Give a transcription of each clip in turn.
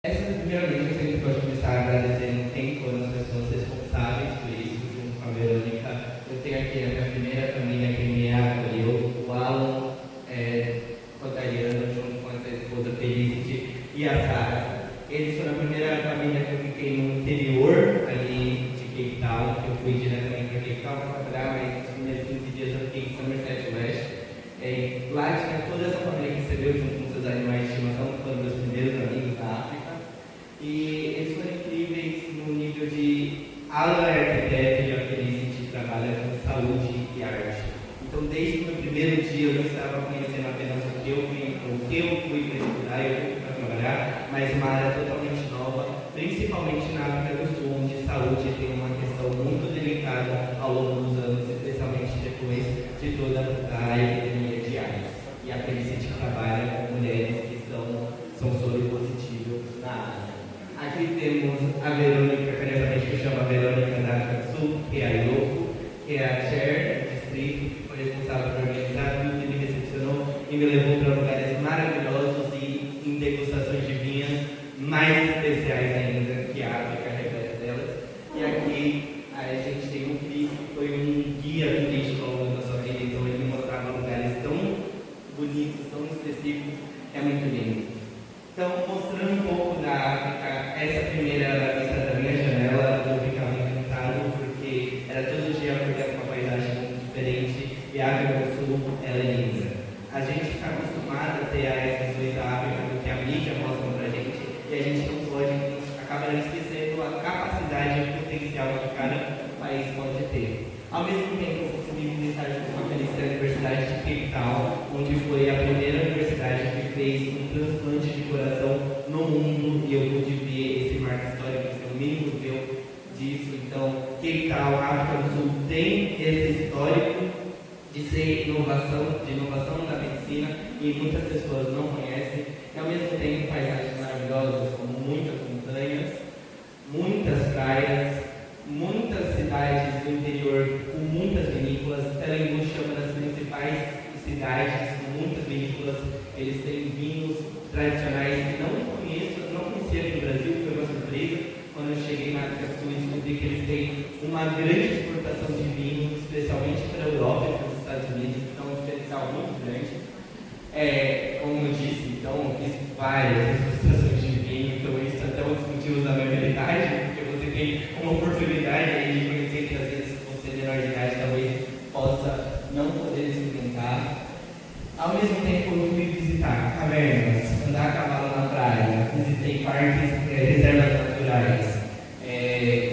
Primeiramente, eu sempre gosto de começar agradecendo quem foram as pessoas responsáveis por isso, junto com a Verônica. Eu tenho aqui a minha primeira família que me acolheu, o Alan, o Dayana, junto com a sua esposa Felicity e a Sara. Eles foram a primeira família que eu fiquei no interior, ali de Cape Town, que eu fui diretamente para Cape Town para trabalhar, mas nos primeiros 15 dias eu fiquei em Somerset West. Lá tinha toda essa família que recebeu junto com seus animais de estimação, que foram meus primeiros amigos da África. E eles foram incríveis no nível de Alan é arquiteto e a Felicity trabalha com saúde e arte. Então, desde o meu primeiro dia, eu não estava conhecendo apenas o que eu fui para estudar, eu fui para trabalhar, mas uma área totalmente nova, principalmente na África do Sul, onde saúde tem uma questão muito delicada ao longo dos anos, especialmente depois de toda a epidemia de AIDS. E a Felicity trabalha com mulheres que são soropositivas na área. Aqui temos a Verônica, carinhosamente que chama Verônica da África do Sul, que é a ILOCO, que é a chair do distrito, que foi responsável por organizar tudo, que me recepcionou e me levou para lugares maravilhosos e em degustações de vinhas mais especiais ainda, que a África repleta delas. E aqui a gente tem o Cris, que foi um guia turístico ao longo da sua vida, então ele me mostrava lugares tão bonitos, tão específicos, é muito lindo. Então, mostrando um pouco da África, essa primeira vista da minha janela, eu ficava encantado, porque era todo dia acordar com uma paisagem muito diferente, e a África do Sul, ela é linda. A gente está acostumado a ter as visões da África do que a mídia mostra pra gente, e a gente não pode, acaba esquecendo a capacidade e o potencial que cada país pode ter. Ao mesmo tempo, eu consegui visitar junto com a Felicity a Universidade de Cape Town, onde foi a primeira universidade que fez um transplante de coração no mundo, e eu pude ver esse marco histórico, esse é o mínimo que eu disso. Então, Cape Town, África do Sul, tem esse histórico de ser inovação da medicina, e muitas pessoas não conhecem, e ao mesmo tempo paisagens maravilosas, como muitas montanhas, muitas praias, muitas cidades do interior com muitas vinícolas. Telembush é uma das principais cidades com muitas vinícolas. Eles têm vinhos tradicionais que não conhecia aqui no Brasil, foi uma surpresa. Quando eu cheguei na África do Sul, descobri que eles têm uma grande exportação de vinho, especialmente para a Europa e para os Estados Unidos, então é um diferencial muito grande. Como eu disse, então eu fiz várias exportações de vinho, então isso é até um dos motivos da minha habilidade, porque você tem uma oportunidade aí de conhecer que às vezes você menor de idade talvez possa não poder experimentar. Ao mesmo tempo eu fui visitar cavernas, andar a cavalo na praia, visitei parques, reservas naturais,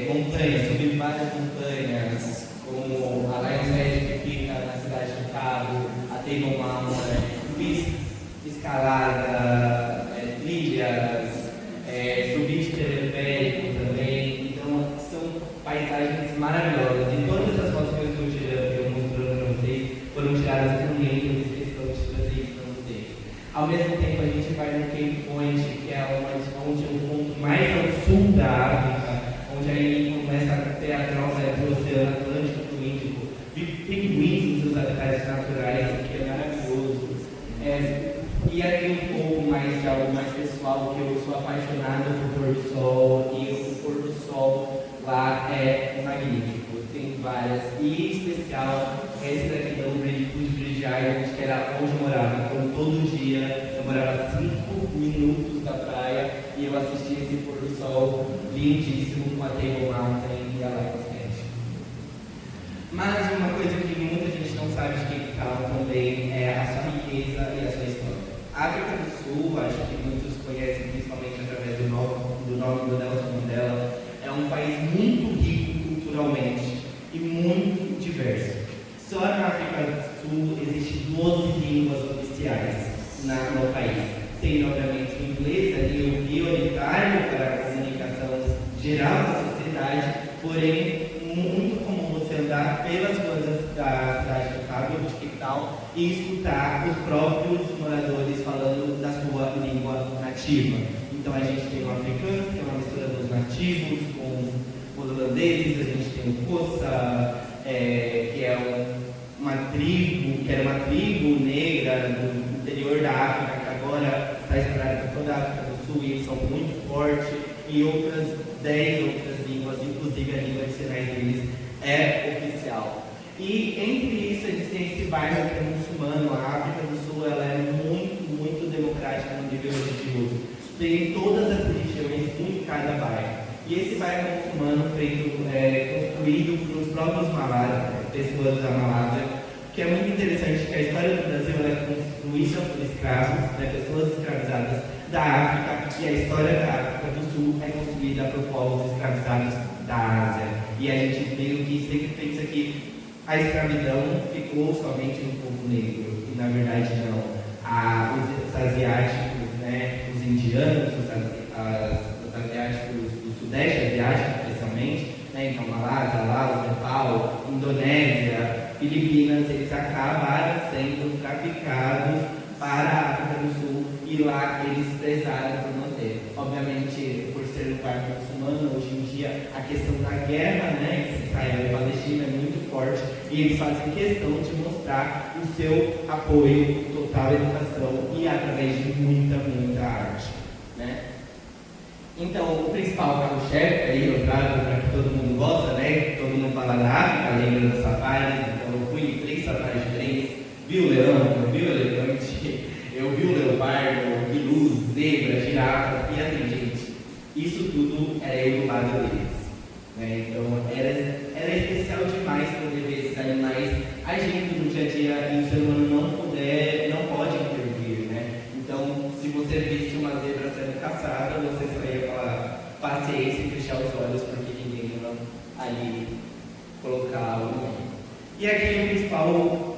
montanhas, subi várias montanhas, como a Lions Head que fica na cidade do Cabo, a Table Mountain, fiz escalada, trilhas, subi de teleférico também. Então são paisagens maravilhosas, e todas essas fotos que eu estou tirando, eu mostrando para vocês, foram tiradas por mim, eu fiz questão de trazer isso para vocês. Ao mesmo tempo a gente vai no Cape Point, que é onde é o ponto mais ao sul da África, onde aí começa a ter a troca entre o Oceano Atlântico e o Índico, pinguins nos seus habitats naturais, que é maravilhoso. E aqui um pouco mais de algo mais pessoal, que eu sou apaixonado por pôr do sol, e o pôr do sol lá é magnífico, tem várias, e em especial esse daqui é o Bridge Island, que era onde eu morava. Então todo dia eu morava 5 minutos da praia e eu assistia esse pôr do sol lindíssimo com a Table Mountain e a Lions Head. Mas uma coisa que muita gente não sabe de Cape Town também é a sua riqueza e a sua história. A África do Sul, acho que muitos conhecem principalmente através do nome do Nelson Mandela, é um país muito rico culturalmente e muito diverso. Só na África do Sul existem 12 línguas oficiais no país, sendo obviamente o inglês ali o prioritário para a comunicação geral da sociedade, porém muito comum você andar pelas ruas da cidade do Cabo, de Cape Town, e escutar os próprios moradores falando da sua língua nativa. Então a gente tem o africano, que é uma mistura dos nativos com os holandeses, a gente tem o Xhosa, que é uma tribo, que era uma tribo negra do interior da África, que agora está espalhada por toda a África do Sul, e eles são muito fortes. forte, e outras 10 outras línguas, inclusive a língua de sinais deles é oficial. E entre isso eles têm esse bairro que é muçulmano. A África do Sul ela é muito, muito democrática no nível religioso. Tem todas as religiões em cada bairro. E esse bairro muçulmano construído pelos próprios malaras, pessoas da Malásia, que é muito interessante que a história do Brasil é construída por escravos, pessoas escravizadas da África, e a história da África do Sul é construída por povos escravizados da Ásia. E a gente meio que sempre pensa que a escravidão ficou somente no povo negro, e na verdade não. Os asiáticos, os indianos, os asiáticos do Sudeste Asiático, especialmente, então Malásia, Laos, Nepal, Indonésia, Filipinas, eles acabaram sendo traficados para a África do Sul, e lá eles prezaram por manter. Obviamente, por ser um bairro muçulmano, hoje em dia a questão da guerra entre Israel e Palestina é muito forte, e eles fazem questão de mostrar o seu apoio total à educação e através de muita, muita arte. Então, o principal carro-chefe aí, eu trago para que todo mundo gosta, todo mundo fala da África, lembra dos safaris. Então eu fui em 3 safaris diferentes, vi o leão, eu vi o elefante, eu vi o leopardo, eu vi luz, zebra, girafa, e assim, gente, isso tudo era eu do lado deles. Então era especial demais poder ver esses animais agindo no dia a dia, e o ser humano não pode intervir. Então, se você visse uma zebra sendo caçada, você só ia falar paciência e fechar os olhos, porque ninguém ia ali colocar o nome. E aqui o principal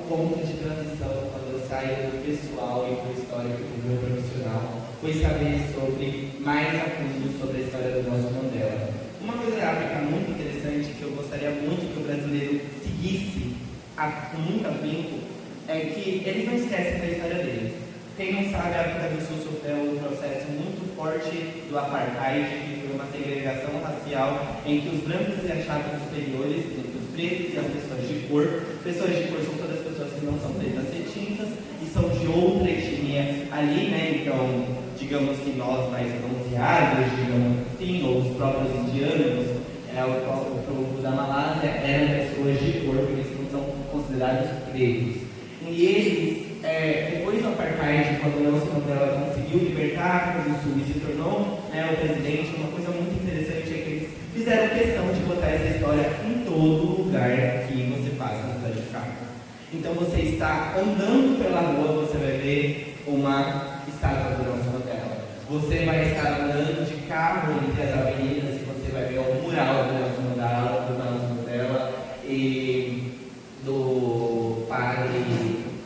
ponto de transição, quando eu saio do pessoal e para o histórico do meu profissional, foi saber mais a fundo sobre a história do Nelson Mandela. Uma coisa da África muito interessante, que eu gostaria muito que o brasileiro seguisse com muito afinco, é que eles não esquecem da história deles. Quem não sabe, a África do Sul sofreu um processo muito forte do apartheid, que foi uma segregação racial em que os brancos se achavam superiores entre os pretos e as pessoas de cor. Pessoas de cor são todas as pessoas que não são pretas retintas e são de outra etnia ali, Então, digamos que nós mais bronzeados, digamos assim, ou os próprios indianos, o povo da Malásia, eram pessoas de cor, porque eles não são considerados pretos. E eles, depois do apartheid, quando Nelson Mandela conseguiu libertar a África do Sul e se tornou o presidente, uma coisa muito interessante é que eles fizeram questão de botar essa história em todo lugar que você passa na cidade de Cabo. Então você está andando pela rua, você vai ver uma estátua do Nelson Mandela. Você vai estar andando de carro entre as avenidas e você vai ver o mural do Nelson Mandela e do padre,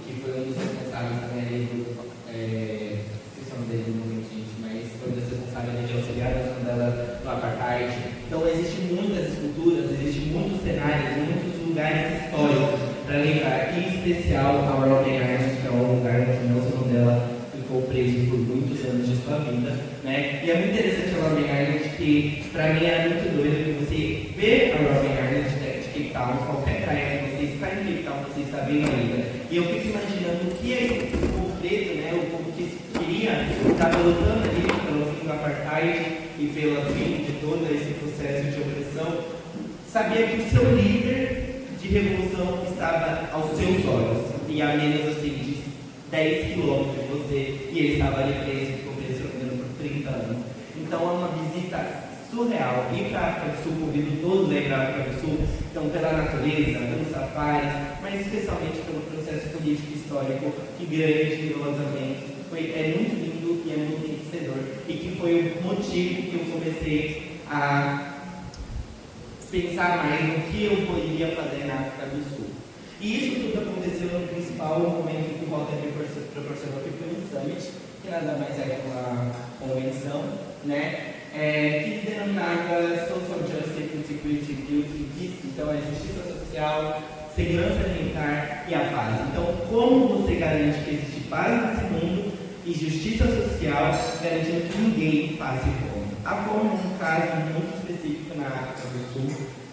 que foi um dos responsáveis também ali esqueci o nome dele no momento, gente, mas foi um dos responsáveis de auxiliar Nelson Mandela no apartheid. Então existem muitas esculturas, existem muitos cenários, muitos lugares históricos para lembrar, em especial a Robben Island, que é um lugar onde Nelson Mandela ficou preso por muitos anos de sua vida, E é muito interessante a Robben Island, que para mim era muito doido que você vê a Robben Island de Cape Town, qualquer praia que você está em Cape Town, você está vendo a ilha. E eu fico imaginando o que é o povo preto, o povo que queria estar lutando ali pelo fim do apartheid e pelo fim de todo esse processo de opressão, sabia que o seu líder de revolução estava aos seus olhos, e a menos de 10 quilômetros de você, e ele estava ali preso, ficou preso por 30 anos. Então é uma visita surreal. Ir para a África do Sul, convido todos a ir para a África do Sul, então pela natureza, pelos safaris, mas especialmente pelo processo político e histórico que grandiosamente é muito lindo e é muito enriquecedor, e que foi o motivo que eu comecei a pensar mais no que eu poderia fazer na África do Sul. E isso tudo aconteceu no principal momento que o Walter me proporcionou, que foi um summit, que nada mais é que uma convenção, que denominava Social Justice, Security, Beauty, Peace. Então, é justiça social, segurança alimentar e a paz. Então, como você garante que existe paz nesse mundo e justiça social, garantindo que ninguém passe fome? A fome é um caso muito específico na África do Sul,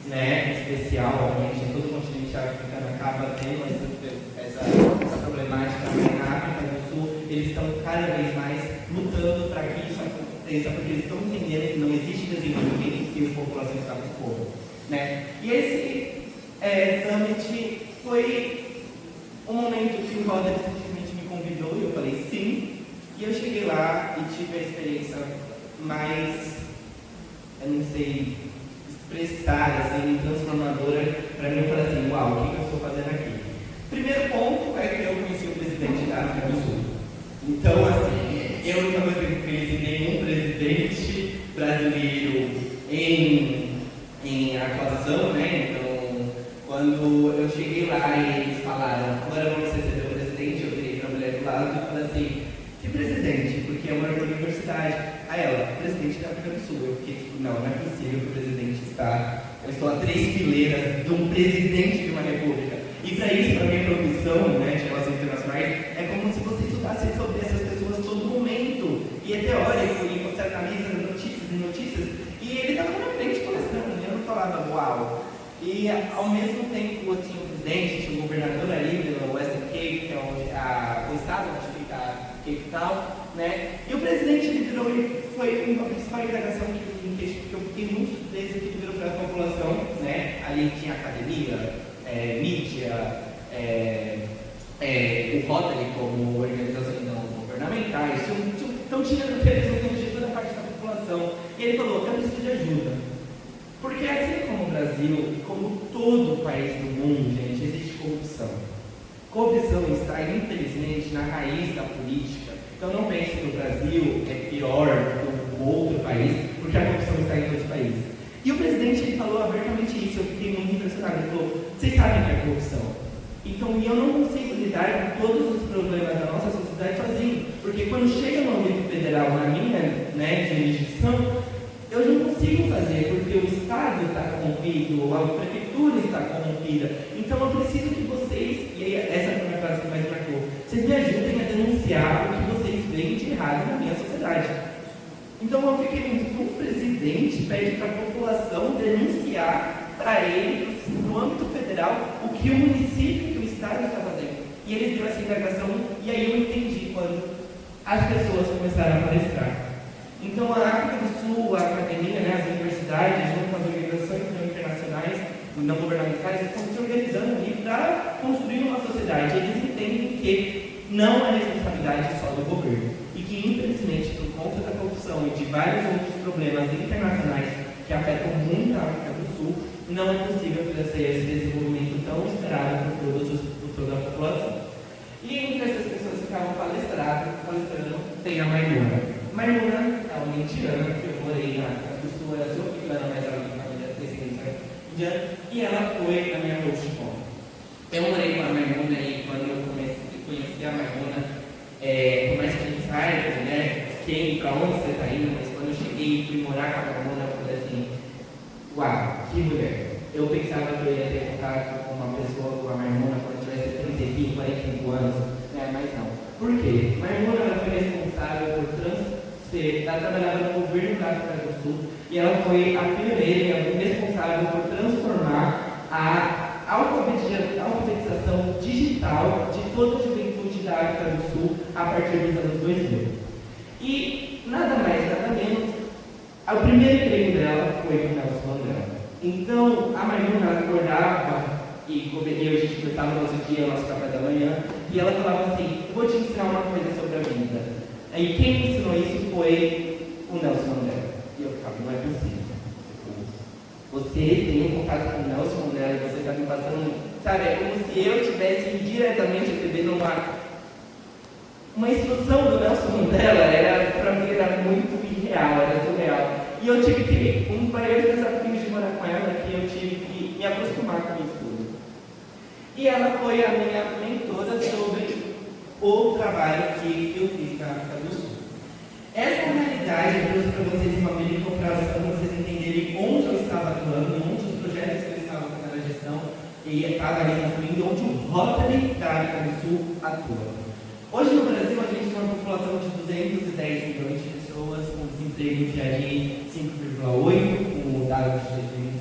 em especial, obviamente, todo o continente africano acaba tendo essa problemática, mas na África do Sul eles estão cada vez mais lutando para que isso presidência porque eles estão entendendo que não existe desenvolvimento sem as populações estar com fome, né? E esse summit foi um momento que o Roder simplesmente me convidou e eu falei sim. E eu cheguei lá e tive a experiência mais, eu não sei, expressar, assim, transformadora para mim. Eu falei assim, uau, o que eu estou fazendo aqui? Primeiro ponto é que eu conheci o presidente da África do Sul. Então, assim, eu nunca conheci nenhum presidente brasileiro em atuação, né? Então, quando eu cheguei lá e eles falaram, agora vamos receber o presidente, eu virei para a mulher do lado e falei assim, que presidente? Porque é uma universidade. Aí ela, presidente da África do Sul. Eu fiquei tipo, não é possível que o presidente está... Eu estou a 3 fileiras de um presidente de uma república. E para isso, para a minha profissão, né, de relações internacionais, é como se você estudasse sobre essas pessoas todo momento. E é teórico, e você analisa notícias e notícias. E ele estava na minha frente conversando, e eu não falava, uau. E ao mesmo tempo, eu tinha um presidente, tinha um governador ali pelo Western Cape, que é o estado onde fica Cape Town, né? E o presidente ele virou e foi uma principal integração que eu fiquei muito desde que ele virou para a população, né? Ali tinha academia, mídia, o Rotary como organizações não governamentais, então tinha representante de toda a parte da população. E ele falou, eu preciso de ajuda. Porque assim como o Brasil, e como todo país do mundo, gente, existe corrupção. Corrupção está, infelizmente, na raiz da política. Então não pense que o Brasil é pior do que outro país, porque a corrupção está em todos os países. E o presidente ele falou abertamente isso, eu fiquei muito impressionado. Ele falou, vocês sabem que é corrupção. Então eu não consigo lidar com todos os problemas da nossa sociedade sozinho. Porque quando chega no âmbito federal, na minha jurisdição, eu não consigo fazer, porque o Estado está corrompido, a prefeitura está corrompida. Então eu preciso que vocês, e essa foi a minha frase que mais marcou, vocês me ajudem a denunciar o que vocês veem de errado na minha sociedade. Então eu fiquei muito, o presidente pede para a população denunciar para ele, no âmbito federal, o que o município, que o Estado está fazendo. E ele deu essa integração, e aí eu entendi quando as pessoas começaram a palestrar. Então, a África do Sul, a academia, né, as universidades, junto com as organizações internacionais, não governamentais, estão se organizando ali para construir uma sociedade. Eles entendem que não é responsabilidade só do governo e que, infelizmente, por conta da corrupção e de vários outros problemas internacionais que afetam muito a África do Sul, não é possível fazer esse desenvolvimento tão esperado por toda a população. E entre essas pessoas que estavam palestrando, tem a Maimuna. Maimuna é uma indiana, que eu morei na África do Sul, era sul-africana, mas ela é família de descendência indiana, e ela foi a minha host home. Eu morei com a Maimuna e quando eu conheci a Maimuna, por mais que a gente saiba, né, para onde você está indo, mas quando eu cheguei e fui morar com a Maimuna, eu falei assim, uau, que mulher. Eu pensava que eu ia ter contato com uma pessoa, com a Maimuna, quando eu tivesse 35, 45 anos, né, mas não. Por quê? Maimuna foi responsável por ela trabalhava no governo da África do Sul e ela foi a pioneira responsável por transformar a alfabetização digital de toda a juventude da África do Sul a partir dos anos 2000. E nada mais, nada menos, o primeiro emprego dela foi com Nelson Mandela. Então, a Maimuna acordava e a gente começava o nosso dia, o nosso café da manhã, e ela falava assim, eu vou te ensinar uma coisa sobre a vida. E quem me ensinou isso foi o Nelson Mandela. E eu ficava, não é possível. Você tem um contato com o Nelson Mandela e você está me passando, sabe, é como se eu estivesse indiretamente recebendo uma instrução do Nelson Mandela. Para mim era muito irreal, era surreal. E eu tive que, um dos desafios de morar com ela, que eu tive que me acostumar com isso tudo. E ela foi a minha mentora sobre o trabalho que eu fiz na África do Sul. Essa realidade eu trouxe para vocês uma mini comparação, para vocês entenderem onde eu estava atuando, onde os projetos que eu estava fazendo a gestão e estava ali construindo, onde o Rotary da África do Sul atua. Hoje no Brasil a gente tem uma população de 210 milhões de pessoas, com desemprego de ali 5,8, com o dado de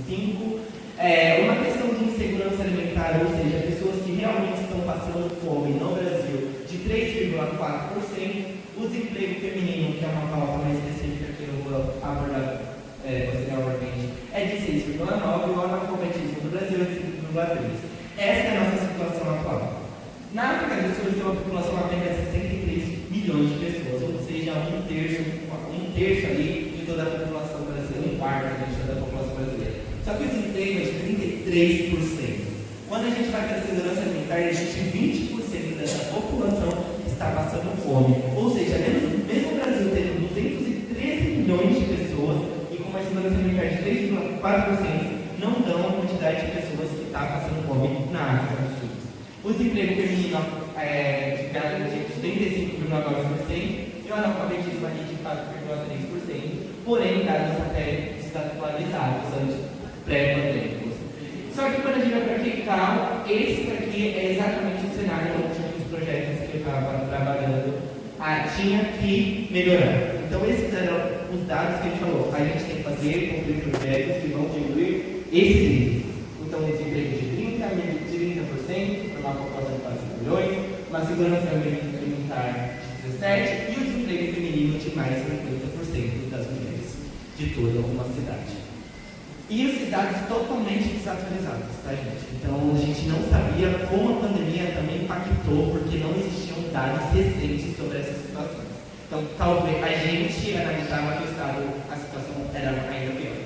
2025, Uma questão de insegurança alimentar, ou seja, pessoas que realmente estão passando fome no Brasil, de 3,4%. O desemprego feminino, que é uma pauta mais específica que eu vou abordar posteriormente, é de 6,9%, e o analfabetismo do Brasil é de 5,3%. Essa é a nossa situação atual. Na África do Sul, tem uma população apenas de 63 milhões de pessoas, ou seja, um terço ali de toda a população brasileira, um quarto de toda a população brasileira. Só que o desemprego é de 33%. Quando a gente vai para a segurança alimentar, existe 20% dessa população que está passando fome. Ou seja, mesmo o Brasil tendo 213 milhões de pessoas e com uma segurança alimentar de 3,4%, não dão a quantidade de pessoas que está passando fome na África do Sul. O desemprego feminino é de 35,9% e o analfabetismo ali de 4,3%, porém dados até desatualizados, pré-pandêmicos. Só que quando a gente vai praticar, esse aqui é exatamente o cenário onde os projetos que eu estava trabalhando tinha que melhorar. Então esses eram os dados que a gente falou. A gente tem que fazer, concluir projetos que vão diminuir esses índices. Então, um desemprego de 30% para uma população de quase 5 milhões, uma segurança alimentar de 17% e o desemprego feminino de mais de 50% das mulheres de toda uma cidade. E os cidades totalmente desatualizadas, tá, gente? Então, a gente não sabia como a pandemia também impactou, porque não existiam dados recentes sobre essas situações. Então, talvez a gente analisava que o estado, a situação era ainda pior.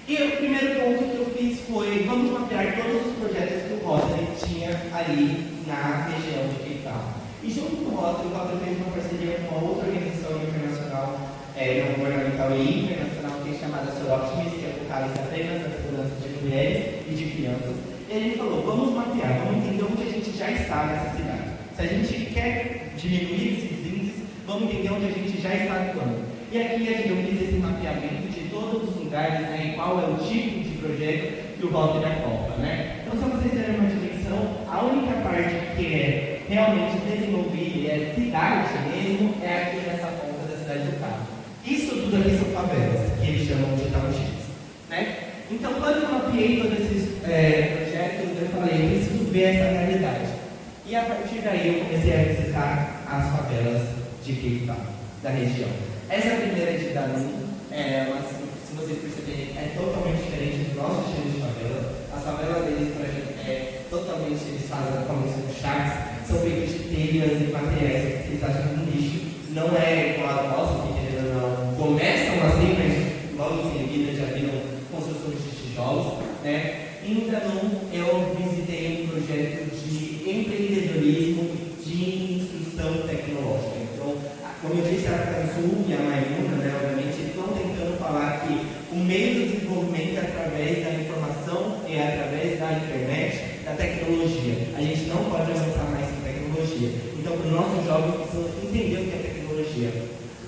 E o primeiro ponto que eu fiz foi, vamos mapear todos os projetos que o Rotary tinha ali na região de Cape Town. E junto com o Rotary fez uma parceria com uma outra organização internacional, não governamental e internacional, que é chamada Soroptimus, que é focada apenas na segurança de mulheres e de crianças. E ele falou, vamos mapear, vamos entender onde a gente já está nessa cidade. Se a gente quer diminuir esses índices, vamos entender onde a gente já está atuando. E aqui eu fiz esse mapeamento de todos os lugares, né, e qual é o tipo de projeto que o Rotary acompa, né? Então, só para vocês terem uma dimensão, a única parte que é realmente desenvolvida e é cidade mesmo, é aqui nessa ponta da cidade do Cabo. Isso tudo aqui são favelas, que eles chamam de townships, né? Então, quando eu mapeei todos esses projetos, eu falei, eu preciso ver essa realidade. E a partir daí eu comecei a visitar as favelas de Cape Town, da região. Essa primeira de Danum, se vocês perceberem, é totalmente diferente do nosso estilo de favela. As favelas deles, totalmente, eles fazem como são chats, são feitos de telhas e materiais que eles acham um lixo. Não é igual a nossa, que querendo ou não, começam assim, mas logo em seguida já viram construções de tijolos, né? Em Danum, eu visitei um projeto de empreendedorismo e de instrução tecnológica. Então, como eu disse, a África do Sul e a Maimuna, né, obviamente, estão tentando falar que o meio do desenvolvimento é através da informação e através da internet, da tecnologia. A gente não pode avançar mais em tecnologia. Então, para os nossos jovens, precisam entender o que é tecnologia.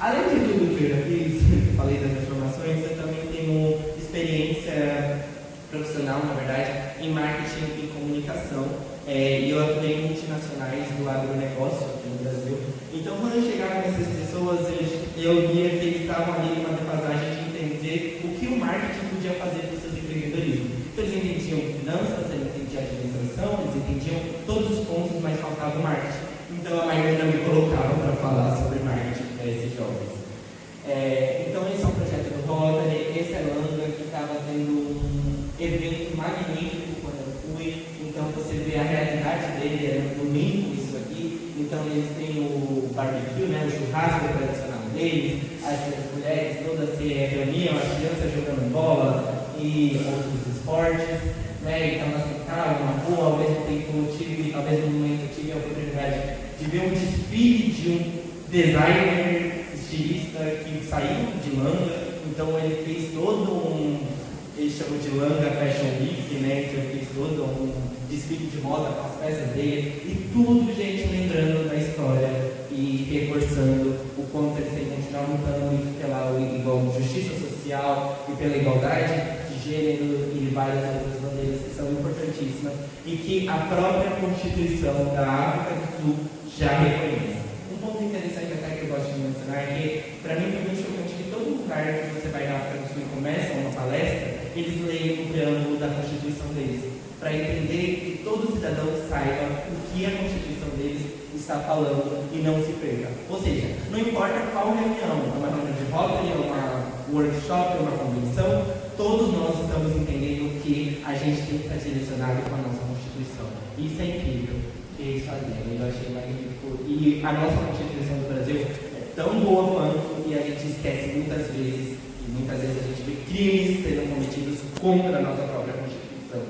Além de tudo que eu já fiz, falei das informações, eu também tenho experiência profissional, na verdade, em marketing e comunicação. E eu atuei em multinacionais do agronegócio aqui no Brasil. Então, quando eu chegava nessas pessoas, eu via que eles estavam ali numa defasagem de entender o que o marketing podia fazer para os seus empreendedorismos. Então, eles entendiam finanças, eles entendiam administração, eles entendiam todos os pontos, mas faltava o marketing. Então, a maioria me colocava para falar sobre marketing para esses jovens. Então, esse é um projeto do Rotary. Esse é Langa, que estava tendo um evento magnífico quando eu fui. Então, você vê a realidade dele, era no domingo isso aqui. Então, eles têm o barbecue, né, o churrasco tradicional deles. As mulheres todas se reuniam, as crianças jogando bola e outros esportes. Né? Então, elas ficavam na rua, ao mesmo tempo ao mesmo momento eu tive a oportunidade de ver um desfile de um designer estilista que saiu de Langa. Então, ele fez ele chamou de Langa Fashion Week, né? Então, ele fez todo um desfile de moda com as peças dele, e tudo, gente, lembrando da história e reforçando o quanto eles têm que continuar lutando muito pela justiça social e pela igualdade de gênero e várias outras bandeiras que são importantíssimas e que a própria Constituição da África do Sul já reconhece. Um ponto interessante até que eu gosto de mencionar é que, para mim, foi muito chocante que todo lugar que você vai na África do Sul e começa uma palestra, eles leem o preâmbulo da Constituição deles, para entender que todo cidadão saiba o que a Constituição deles está falando e não se perca. Ou seja, não importa qual reunião, é uma reunião de Rotary, é uma workshop, é uma convenção, todos nós estamos entendendo que a gente tem que estar direcionado com a nossa Constituição. Isso é incrível que eles fazem, eu achei magnífico. E a nossa Constituição do Brasil é tão boa quanto, e a gente esquece muitas vezes, e muitas vezes a gente vê crimes sendo cometidos contra a nossa própria Constituição.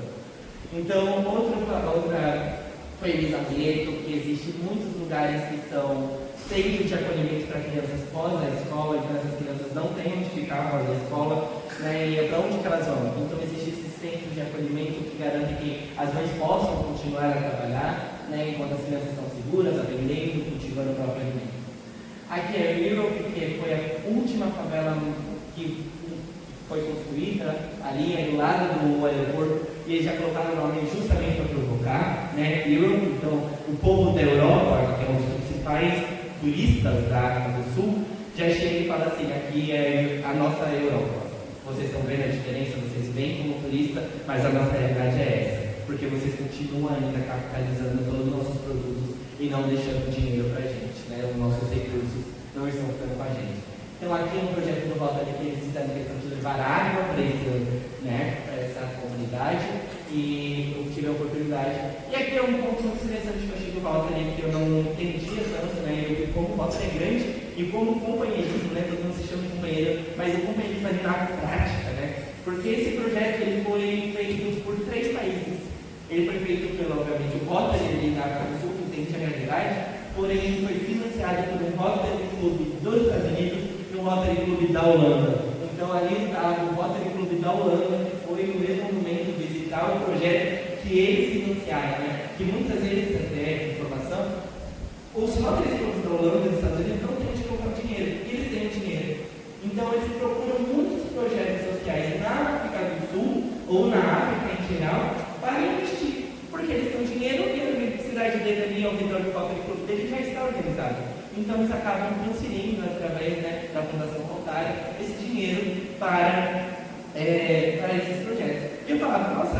Então, outra foi Elizabeth, que existe muitos lugares que são centros de acolhimento para crianças pós a escola, então essas crianças não têm onde ficar após a escola, né, e é para onde que elas vão. Então existe esse centro de acolhimento que garante que as mães possam continuar a trabalhar, né, enquanto as crianças estão seguras, aprendendo, cultivando o próprio alimento. Aqui é Europe, que foi a última favela que foi construída ali do lado do aeroporto, e eles já colocaram o nome justamente para provocar, né? Europe, então o povo da Europa, que é um dos principais turistas da África do Sul, já chega e fala assim: aqui é a nossa Europa. Vocês estão vendo a diferença? Vocês vêm como turista, mas a nossa realidade é essa, porque vocês continuam ainda capitalizando todos os nossos produtos e não deixando dinheiro para a gente, né? Os nossos recursos não estão ficando com a gente. Então aqui é um projeto do Rotary que eles fizeram questão de levar água para essa comunidade, e eu tive a oportunidade. E aqui é um ponto muito interessante que eu achei do Rotary, que eu não entendia tanto, né? Eu vi como o Rotary é grande e como o companheirismo, né? Todo mundo se chama de companheiro, mas o companheirismo é na prática, né? Porque esse projeto ele foi feito por 3 países. Ele foi feito pelo, obviamente, o Rotary ali na África do Sul, que entende a realidade, porém ele foi financiado por um Rotary Club dos Estados Unidos e um Rotary Club da Holanda. Então ali estava o Rotary Club da Holanda, que foi no mesmo momento visitar o projeto que eles financiaram, né? Que muitas vezes, até informação, os Rotary Clubs da Holanda e dos Estados Unidos não têm onde colocar dinheiro, eles têm o dinheiro. Então eles procuram muitos projetos sociais na África do Sul, ou na África em geral, para investir, porque eles têm dinheiro e a universidade dele ali ao redor do Rotary Club dele já está organizado. Então eles acabam transferindo através, né, da Fundação Rotary esse dinheiro para esses projetos. E eu falava: nossa,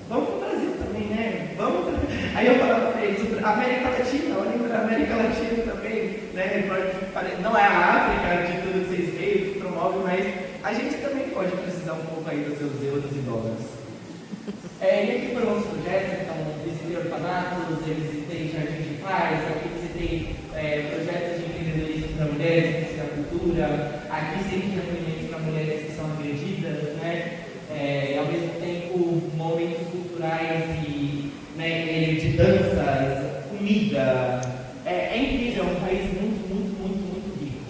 vamos para o Brasil também, né? Vamos. Aí eu falava para eles: América Latina, olhem para a América Latina também, né? Não é a África de tudo que vocês veem, que promove, mas a gente também pode precisar um pouco aí dos seus euros e dólares. E aqui foram outros projetos, então visitei orfanatos, eu visitei Jardim de Paz, aqui visitei projetos de empreendedorismo para mulheres, de cultura, aqui sempre de acolhimento para mulheres que são agredidas, né? Ao mesmo tempo momentos culturais e, né, de danças, comida. É incrível, é um país muito, muito, muito, muito rico.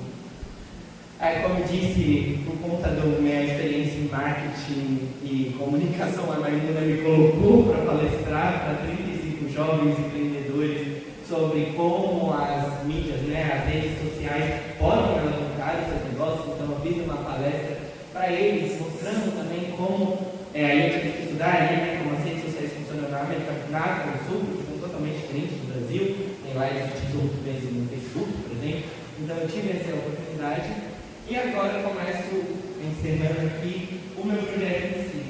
Como eu disse, por conta da minha experiência em marketing e comunicação, a Marina me colocou para palestrar para 35 jovens empreendedores sobre como as mídias, né, as redes sociais podem alavancar os seus negócios. Então eu fiz uma palestra para eles, mostrando também como aí eu tive que estudar ali, né, como as redes sociais funcionam na África do Sul, que são totalmente diferentes do Brasil. Tem lá eles utilizam muito bem no Facebook, por exemplo. Então eu tive essa oportunidade. E agora eu começo encerrando aqui o meu projeto em si.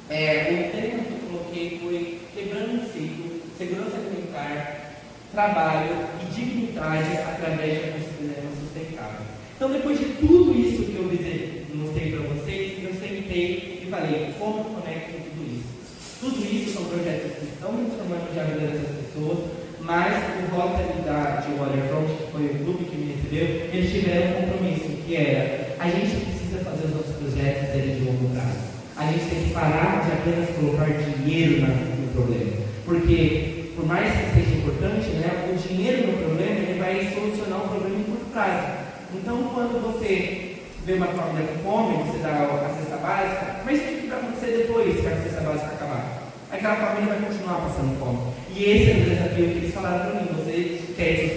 O tema que eu coloquei foi Quebrando o Ciclo, Segurança Alimentar, Trabalho e Dignidade através da Constituição Sustentável. Então, depois de tudo isso que eu mostrei para vocês, eu sentei e falei: como eu conecto tudo isso? Tudo isso são projetos que estão transformando a vida dessas pessoas, mas o Rotary de Waterfront, que foi o clube que me recebeu, eles tiveram um compromisso, que era: a gente precisa fazer os nossos projetos serem de longo prazo. A gente tem que parar de apenas colocar dinheiro no problema, porque por mais que seja importante, né, o dinheiro no problema ele vai solucionar o problema em curto prazo. Então, quando você vê uma família com fome, você dá a cesta básica, mas o que vai acontecer depois que a cesta básica acabar? Aquela família vai continuar passando fome. E esse é o desafio que eles falaram para mim: você quer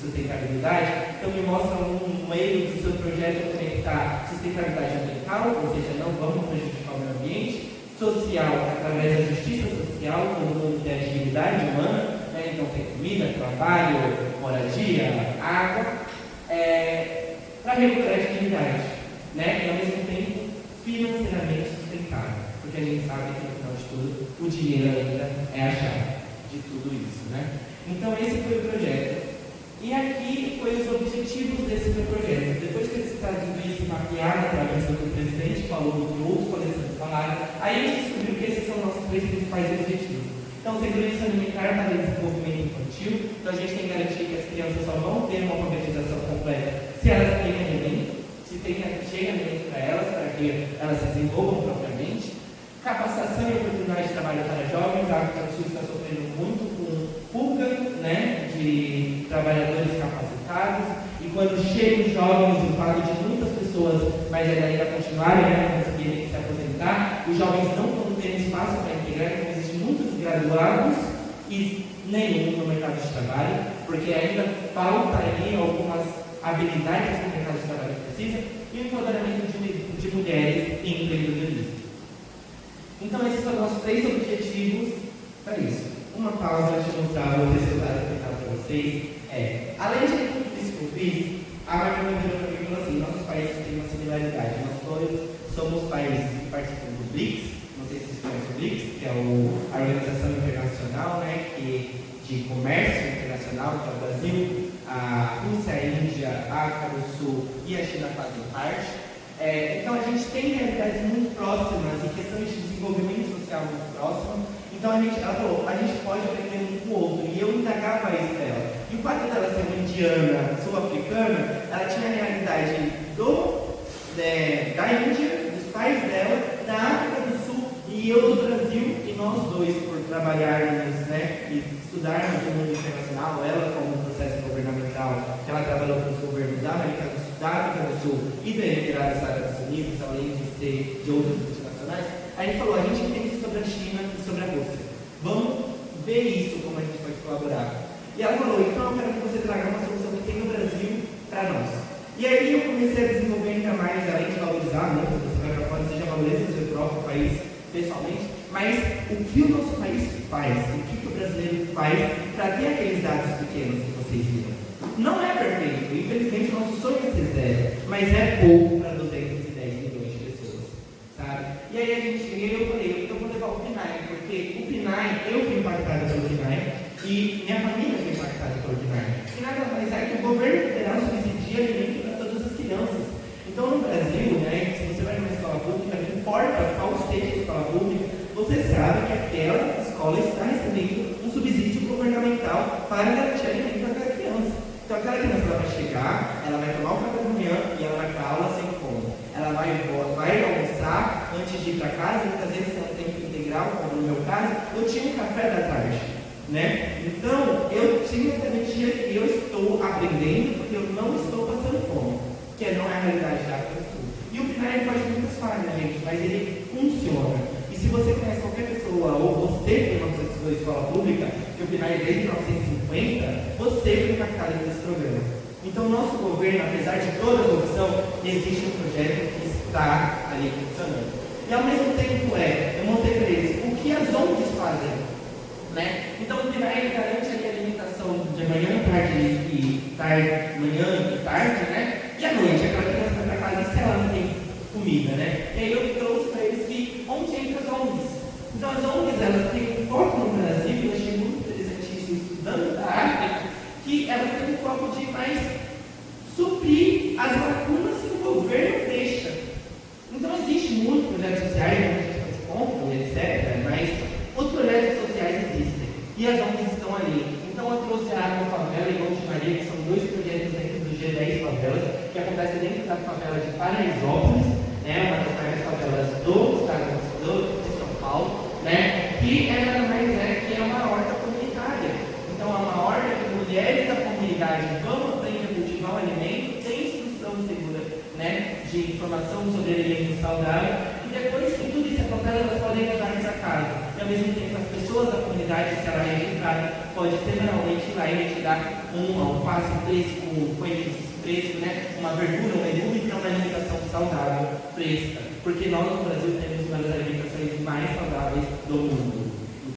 sustentabilidade? Então me mostra um meio do seu projeto conectar sustentabilidade ambiental, ou seja, não vamos prejudicar o meio ambiente, social, através da justiça social, todo mundo tem a dignidade humana, né? Então tem comida, trabalho, moradia, água, para recuperar a dignidade, né? E ao mesmo tempo financeiramente sustentável. casa, porque a gente sabe que no final de tudo o dinheiro ainda é a chave de tudo isso, né? Então esse foi o projeto. E aqui foi os objetivos desse meu projeto. Depois que eles traduziram isso mapeado através do que o presidente falou, do que outros palestrantes falaram, aí a gente descobriu que esses são os nossos 3 principais objetivos. Então, segurança alimentar para o desenvolvimento infantil. Então, a gente tem que garantir que as crianças só vão ter uma alfabetização completa se elas têm alimento, se chega alimento para que elas se desenvolvam propriamente. Capacitação e oportunidade de trabalho para jovens. A África do Sul está sofrendo muito com fuga, né, de trabalhadores capacitados. E quando chegam os jovens, o fato de muitas pessoas mais ainda continuarem, né, não conseguirem se aposentar, os jovens não estão tendo espaço para integrar, então existem muitos graduados e nenhum no mercado de trabalho, porque ainda falta aí algumas habilidades que o mercado de trabalho precisa, e o empoderamento de mulheres em empreendedorismo. Então, esses são os nossos 3 objetivos para isso. Uma pausa antes de mostrar o resultado final para vocês. Além de tudo isso que eu fiz, a Marta me virou para mim e falou assim: nossos países têm uma similaridade. Nós todos somos países que participam do BRICS. Não sei se vocês conhecem o BRICS, que é a Organização Internacional, né, de Comércio Internacional, que é o Brasil, a Rússia, a Índia, a África do Sul e a China fazem parte. Então a gente tem realidades muito próximas e questões de desenvolvimento social muito próximas. Então ela falou, a gente pode aprender um com o outro. E eu indagava isso dela. E o fato dela ser uma indiana, sul-africana, ela tinha a realidade da Índia, dos pais dela, da África do Sul e eu do Brasil, e nós dois, por trabalharmos, né, e estudarmos o mundo internacional, ela como processo governamental, que ela trabalhou com os governos da África do Sul e da Emirados Árabes Unidos, além de ser de outras multinacionais, a gente falou, a gente entende sobre a China e sobre a Rússia. Vamos ver isso, como a gente pode colaborar. E ela falou, então eu quero que você traga uma solução que tem no Brasil para nós. E aí eu comecei a desenvolver ainda mais, além de valorizar muito, você vai para fora, você já valoriza o seu próprio país, pessoalmente, mas o que o nosso país faz, o que o brasileiro faz para ter aqueles dados pequenos que vocês viram. Não é perfeito, infelizmente o nosso sonho é ser zero, mas é pouco para 210 milhões de pessoas, sabe? E aí eu falei, eu vou levar o PNAE, porque o PNAE, eu fui impactado pelo PNAE e minha família foi impactada pelo PNAE. E nada mais é que o governo federal subsidia alimento para todas as crianças. Então no Brasil, né, se você vai numa escola pública, não importa qual seja a escola pública, você sabe que aquela escola está recebendo um subsídio governamental para garantir alimento para aquela criança. Então aquela criança ela vai chegar, ela vai tomar o café da manhã e ela vai para a aula sem fome. Ela vai almoçar antes de ir para casa, muitas vezes ela tem tempo integral, como no meu caso, eu tinha um café da tarde. Né? Então, eu tinha a garantia que eu estou aprendendo porque eu não estou passando fome, que não é a realidade da África do Sul. E o PNAE pode ter muitas falhas, gente, mas ele funciona. E se você conhece qualquer pessoa, ou você foi uma pessoa que estudou escola pública, que o PNAE desde 1950, você foi impactado nesse programa. Então, o nosso governo, apesar de toda a corrupção, existe um projeto que está ali funcionando. E ao mesmo tempo eu mostrei para eles o que as ONGs fazem. Né? Então o PNAE garante a alimentação de manhã, manhã e tarde, né? E à noite, aquela criança vai para casa e se ela não tem comida, né? E aí eu trouxe para eles que onde entra as ONGs. Então as ONGs, elas têm um foco no Brasil, e eu achei muito interessante isso, estudando da África, que elas têm um foco de mais suprir as lacunas que o governo deixa. Então existe muitos projetos sociais, muitas questões contra, etc., mas os projetos sociais existem e as ONGs estão ali. Então eu trouxe a Água Favela e Monte Maria, que são 2 projetos dentro do G10 Favelas, que acontece dentro da favela de Paraisópolis, né, uma das maiores favelas do estado de São Paulo, né, que nada mais que é uma horta comunitária. Então é uma horta que mulheres da comunidade vão aprender a cultivar o alimento, tem instrução segura, né, de informação sobre alimento saudável, e depois que tudo isso acontece, elas podem levar para casa. E ao mesmo tempo as pessoas da comunidade, se ela é registrada, pode semanalmente ir lá e retirar um alface fresco, um coentro fresco, né? Uma verdura, um legume para uma alimentação saudável, fresca. Porque nós no Brasil temos uma das alimentações mais saudáveis do mundo.